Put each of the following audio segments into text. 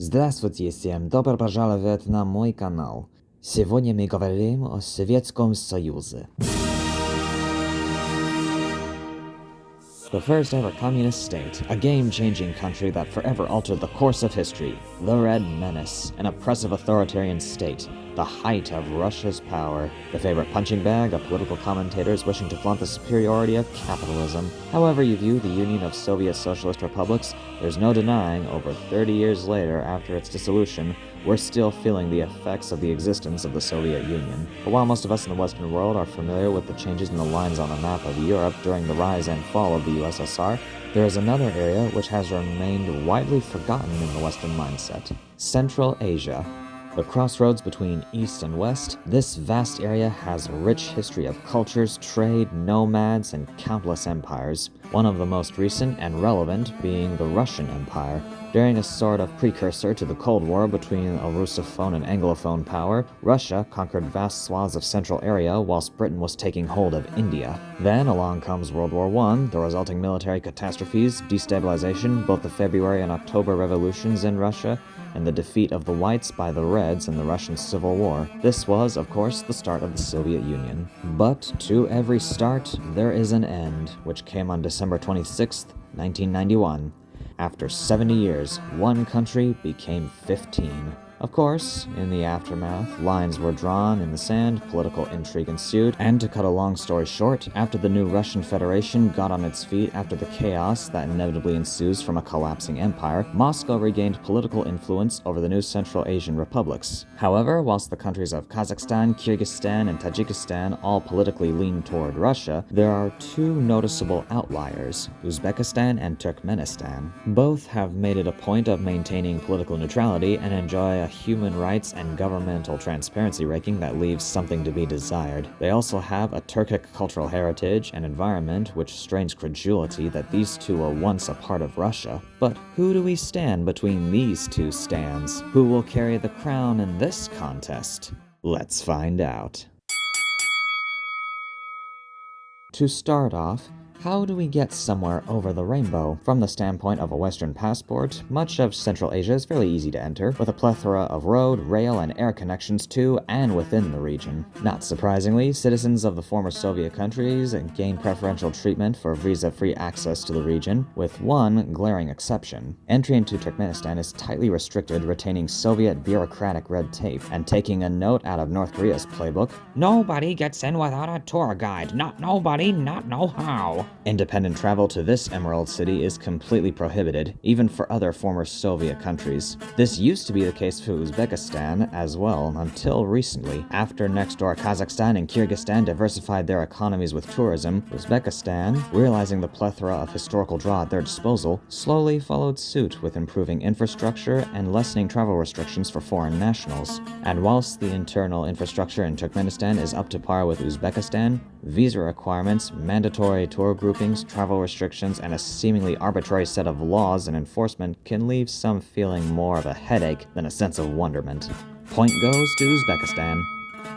Здравствуйте всем, добро пожаловать на мой канал. Сегодня мы говорим о Советском Союзе. The first ever communist state, a game-changing country that forever altered the course of history, the Red Menace, an oppressive authoritarian state, the height of Russia's power, the favorite punching bag of political commentators wishing to flaunt the superiority of capitalism. However you view the Union of Soviet Socialist Republics, there's no denying over 30 years later after its dissolution, we're still feeling the effects of the existence of the Soviet Union. But while most of us in the Western world are familiar with the changes in the lines on the map of Europe during the rise and fall of the U.S.S.R, there is another area which has remained widely forgotten in the Western mindset: Central Asia. The crossroads between East and West, this vast area has a rich history of cultures, trade, nomads, and countless empires. One of the most recent and relevant being the Russian Empire. During a sort of precursor to the Cold War between a Russophone and Anglophone power, Russia conquered vast swaths of Central Asia whilst Britain was taking hold of India. Then along comes World War I, the resulting military catastrophes, destabilization, both the February and October revolutions in Russia, and the defeat of the Whites by the Reds in the Russian Civil War. This was, of course, the start of the Soviet Union. But to every start, there is an end, which came on December 26, 1991. After 70 years, one country became 15. Of course, in the aftermath, lines were drawn in the sand, political intrigue ensued, and to cut a long story short, after the new Russian Federation got on its feet after the chaos that inevitably ensues from a collapsing empire, Moscow regained political influence over the new Central Asian republics. However, whilst the countries of Kazakhstan, Kyrgyzstan, and Tajikistan all politically lean toward Russia, there are two noticeable outliers: Uzbekistan and Turkmenistan. Both have made it a point of maintaining political neutrality and enjoy a human rights and governmental transparency ranking that leaves something to be desired. They also have a Turkic cultural heritage and environment which strains credulity that these two were once a part of Russia. But who do we stand between these two stands? Who will carry the crown in this contest? Let's find out. To start off, how do we get somewhere over the rainbow? From the standpoint of a Western passport, much of Central Asia is fairly easy to enter, with a plethora of road, rail, and air connections to and within the region. Not surprisingly, citizens of the former Soviet countries gain preferential treatment for visa-free access to the region, with one glaring exception. Entry into Turkmenistan is tightly restricted, retaining Soviet bureaucratic red tape, and taking a note out of North Korea's playbook, nobody gets in without a tour guide, not nobody, not know how. Independent travel to this emerald city is completely prohibited, even for other former Soviet countries. This used to be the case for Uzbekistan as well, until recently. After next-door Kazakhstan and Kyrgyzstan diversified their economies with tourism, Uzbekistan, realizing the plethora of historical draw at their disposal, slowly followed suit with improving infrastructure and lessening travel restrictions for foreign nationals. And whilst the internal infrastructure in Turkmenistan is up to par with Uzbekistan, visa requirements, mandatory tour groupings, travel restrictions, and a seemingly arbitrary set of laws and enforcement can leave some feeling more of a headache than a sense of wonderment. Point goes to Uzbekistan.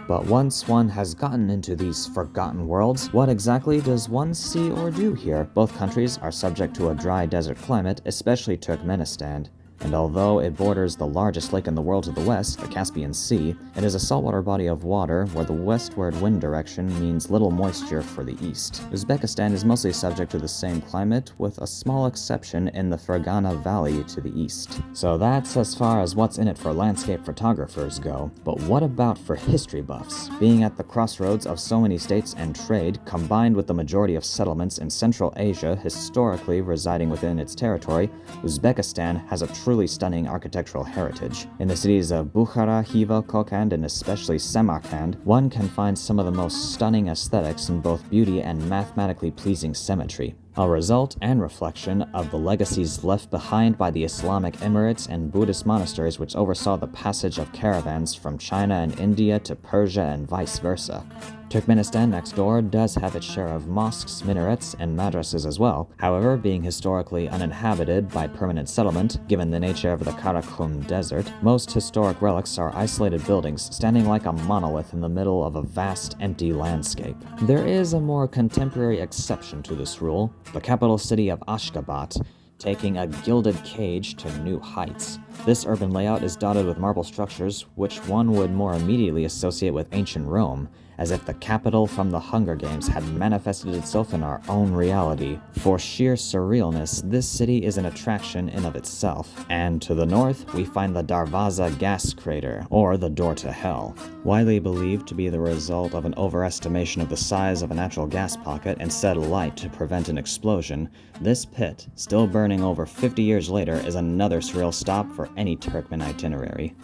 But once one has gotten into these forgotten worlds, what exactly does one see or do here? Both countries are subject to a dry desert climate, especially Turkmenistan. And although it borders the largest lake in the world to the west, the Caspian Sea, it is a saltwater body of water where the westward wind direction means little moisture for the east. Uzbekistan is mostly subject to the same climate, with a small exception in the Fergana Valley to the east. So that's as far as what's in it for landscape photographers go. But what about for history buffs? Being at the crossroads of so many states and trade, combined with the majority of settlements in Central Asia historically residing within its territory, Uzbekistan has a truly stunning architectural heritage. In the cities of Bukhara, Khiva, Kokand, and especially Samarkand, one can find some of the most stunning aesthetics in both beauty and mathematically pleasing symmetry. A result and reflection of the legacies left behind by the Islamic Emirates and Buddhist monasteries which oversaw the passage of caravans from China and India to Persia and vice versa. Turkmenistan next door does have its share of mosques, minarets, and madrasas as well. However, being historically uninhabited by permanent settlement, given the nature of the Karakum Desert, most historic relics are isolated buildings standing like a monolith in the middle of a vast, empty landscape. There is a more contemporary exception to this rule, the capital city of Ashgabat, taking a gilded cage to new heights. This urban layout is dotted with marble structures, which one would more immediately associate with ancient Rome, as if the capital from the Hunger Games had manifested itself in our own reality. For sheer surrealness, this city is an attraction in of itself. And to the north, we find the Darvaza gas crater, or the Door to Hell. Widely believed to be the result of an overestimation of the size of a natural gas pocket and set alight to prevent an explosion, this pit, still burning over 50 years later, is another surreal stop for any Turkmen itinerary.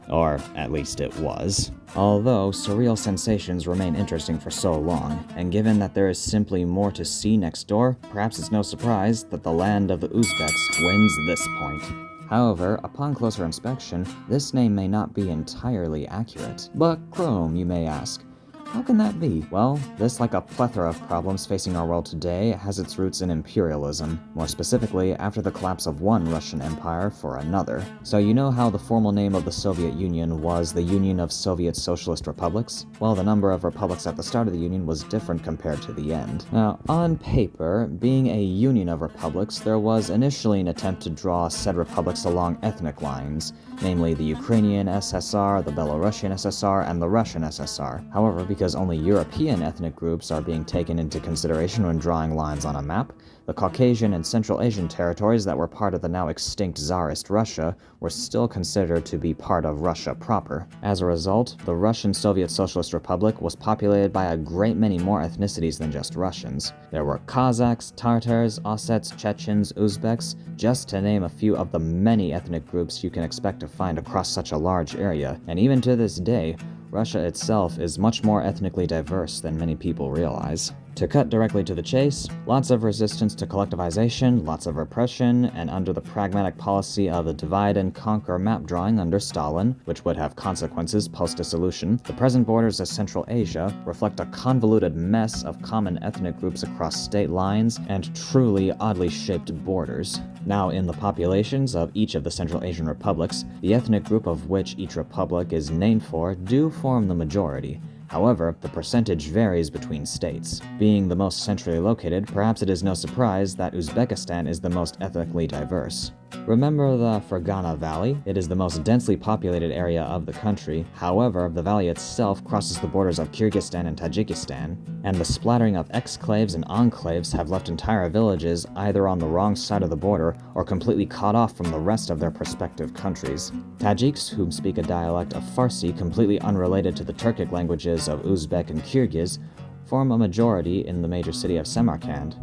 Or at least it was. Although surreal sensations remain interesting for so long, and given that there is simply more to see next door, perhaps it's no surprise that the land of the Uzbeks wins this point. However, upon closer inspection, this name may not be entirely accurate. But Chrome, you may ask. How can that be? Well, this, like a plethora of problems facing our world today, has its roots in imperialism, more specifically after the collapse of one Russian empire for another. So you know how the formal name of the Soviet Union was the Union of Soviet Socialist Republics? Well, the number of republics at the start of the Union was different compared to the end. Now, on paper, being a union of republics, there was initially an attempt to draw said republics along ethnic lines, namely the Ukrainian SSR, the Belarusian SSR, and the Russian SSR. However, because only European ethnic groups are being taken into consideration when drawing lines on a map, the Caucasian and Central Asian territories that were part of the now extinct Tsarist Russia were still considered to be part of Russia proper. As a result, the Russian Soviet Socialist Republic was populated by a great many more ethnicities than just Russians. There were Kazakhs, Tartars, Ossets, Chechens, Uzbeks, just to name a few of the many ethnic groups you can expect to find across such a large area, and even to this day, Russia itself is much more ethnically diverse than many people realize. To cut directly to the chase, lots of resistance to collectivization, lots of repression, and under the pragmatic policy of a divide-and-conquer map drawing under Stalin, which would have consequences post-dissolution, the present borders of Central Asia reflect a convoluted mess of common ethnic groups across state lines and truly oddly shaped borders. Now, in the populations of each of the Central Asian republics, the ethnic group of which each republic is named for do form the majority. However, the percentage varies between states. Being the most centrally located, perhaps it is no surprise that Uzbekistan is the most ethnically diverse. Remember the Fergana Valley? It is the most densely populated area of the country. However, the valley itself crosses the borders of Kyrgyzstan and Tajikistan, and the splattering of exclaves and enclaves have left entire villages either on the wrong side of the border or completely cut off from the rest of their respective countries. Tajiks, who speak a dialect of Farsi completely unrelated to the Turkic languages of Uzbek and Kyrgyz, form a majority in the major city of Samarkand.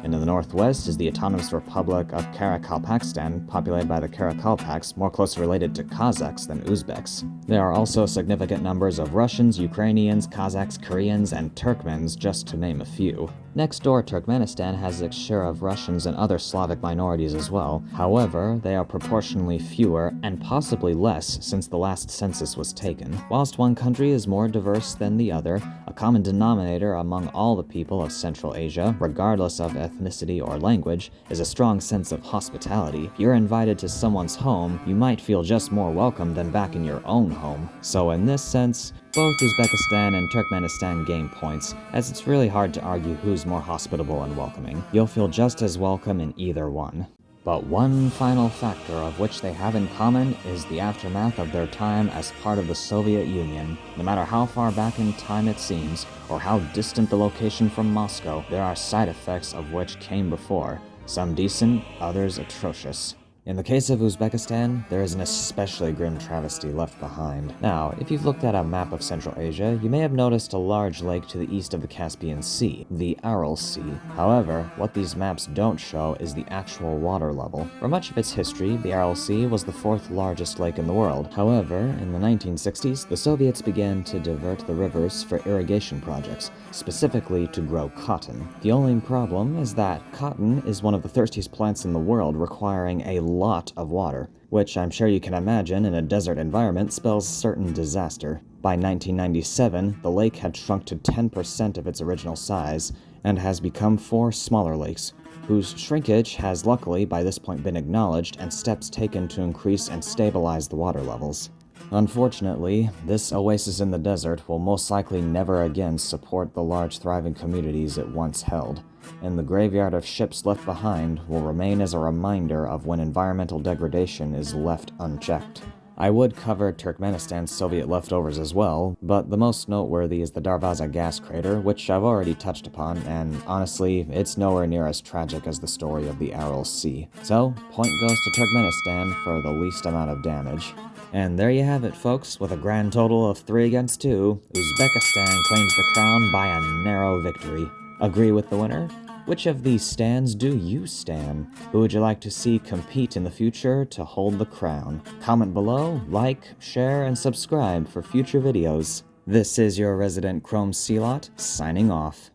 And in the northwest is the Autonomous Republic of Karakalpakstan, populated by the Karakalpaks, more closely related to Kazakhs than Uzbeks. There are also significant numbers of Russians, Ukrainians, Kazakhs, Koreans, and Turkmens, just to name a few. Next door, Turkmenistan has its share of Russians and other Slavic minorities as well. However, they are proportionally fewer, and possibly less since the last census was taken. Whilst one country is more diverse than the other, a common denominator among all the people of Central Asia, regardless of ethnicity or language, is a strong sense of hospitality. If you're invited to someone's home, you might feel just more welcome than back in your own home. So in this sense, both Uzbekistan and Turkmenistan gain points, as it's really hard to argue who's more hospitable and welcoming. You'll feel just as welcome in either one. But one final factor of which they have in common is the aftermath of their time as part of the Soviet Union. No matter how far back in time it seems, or how distant the location from Moscow, there are side effects of which came before, some decent, others atrocious. In the case of Uzbekistan, there is an especially grim travesty left behind. Now, if you've looked at a map of Central Asia, you may have noticed a large lake to the east of the Caspian Sea, the Aral Sea. However, what these maps don't show is the actual water level. For much of its history, the Aral Sea was the fourth largest lake in the world. However, in the 1960s, the Soviets began to divert the rivers for irrigation projects, specifically to grow cotton. The only problem is that cotton is one of the thirstiest plants in the world, requiring a lot of water, which I'm sure you can imagine in a desert environment spells certain disaster. By 1997, the lake had shrunk to 10% of its original size and has become 4 smaller lakes, whose shrinkage has luckily by this point been acknowledged and steps taken to increase and stabilize the water levels. Unfortunately, this oasis in the desert will most likely never again support the large thriving communities it once held. and the graveyard of ships left behind will remain as a reminder of when environmental degradation is left unchecked. I would cover Turkmenistan's Soviet leftovers as well, but the most noteworthy is the Darvaza gas crater, which I've already touched upon, and honestly, it's nowhere near as tragic as the story of the Aral Sea. So, point goes to Turkmenistan for the least amount of damage. And there you have it, folks. With a grand total of 3 against 2, Uzbekistan claims the crown by a narrow victory. Agree with the winner? Which of these stands do you stan? Who would you like to see compete in the future to hold the crown? Comment below, like, share, and subscribe for future videos. This is your resident Chrome Sealot, signing off.